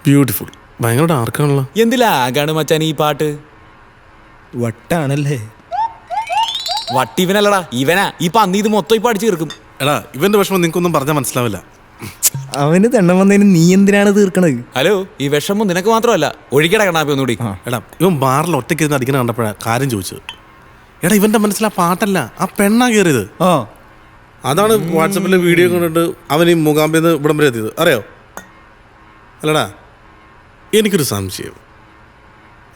Beautiful. ഭയങ്കര ഡാർക്കാണല്ലോ. എന്തിലാകാണ് മച്ചാൻ ഈ പാട്ട്? വട്ടാണല്ലേ? വട്ടിവനല്ലടാ, ഇവനാ. ഈ പന്നി ഇത് മൊത്തം ഇപ്പൊ അടിച്ചു തീർക്കും. എടാ ഇവന്റെ വിഷമം നിനക്കൊന്നും പറഞ്ഞാൽ മനസ്സിലാവില്ല. അവന് തെണ്ണം വന്നതിന് നീ എന്തിനാണ് തീർക്കണത്? ഹലോ, ഈ വിഷമം നിനക്ക് മാത്രമല്ല, ഒഴിക്കട കണാപ്പി ഒന്നുകൂടി. എടാ ഇവൻ ബാറിൽ ഒറ്റയ്ക്ക് ഇരുന്ന് അടിക്കുന്ന കണ്ടപ്പോഴാണ് കാര്യം ചോദിച്ചത്. എടാ ഇവന്റെ മനസ്സിൽ ആ പാട്ടല്ല, ആ പെണ്ണാ കയറിയത്. അതാണ് വാട്സപ്പിലെ വീഡിയോ കണ്ടിട്ട് അവൻ ഈ മൂകാംബിന്ന് ഇവിടം വരെ എത്തിയത്, അറിയോ? അല്ലടാ എനിക്കൊരു സംശയം,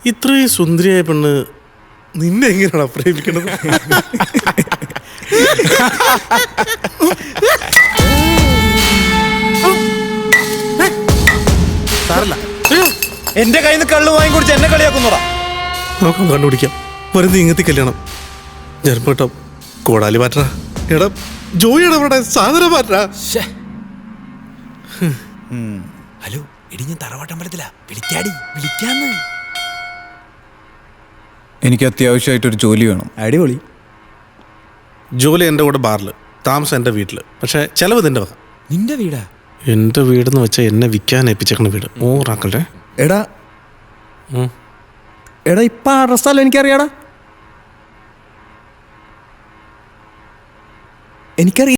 ഇത്രയും സുന്ദരിയായ പെണ്ണ് നിന്നെ എങ്ങനെയാണോ പ്രേമിക്കണത്? എന്റെ കയ്യിൽ നിന്ന് കള്ളു വാങ്ങി കുടിച്ച് എന്നെ കളിയാക്കുന്നോടാ. നോക്കാം, കണ്ടുപിടിക്കാം. വെറുതെ ഇങ്ങനത്തെ കല്യാണം ജർമ്മട്ടോ കോടാലി മാറ്റാ. എടാ ജോയിയുടെ അവിടെ സാധനം മാറ്റാ. ഹലോ എടി, ഞാൻ തറവാട്ടമ്പലത്തില. വിളിക്കാടി, വിളിക്കാന്ന്. എനിക്ക് അത്യാവശ്യമായിട്ടൊരു ജോലി വേണം. അടിപൊളി. ജോലി എൻ്റെ കൂടെ ബാറിൽ, താമസം എൻ്റെ വീട്ടിൽ, പക്ഷേ ചിലവ് നിന്റെ വക. നിന്റെ വീടാ? എൻ്റെ വീടെന്ന് വെച്ചാൽ എന്നെ വിൽക്കാൻ ഏൽപ്പിച്ചേക്കണ വീട്. ഓറാക്കല്ലേ. എടാ എടാ ഇപ്പൊ അഡ്രസ്സല്ലോ എനിക്കറിയാടാ. എനിക്കറിയാം.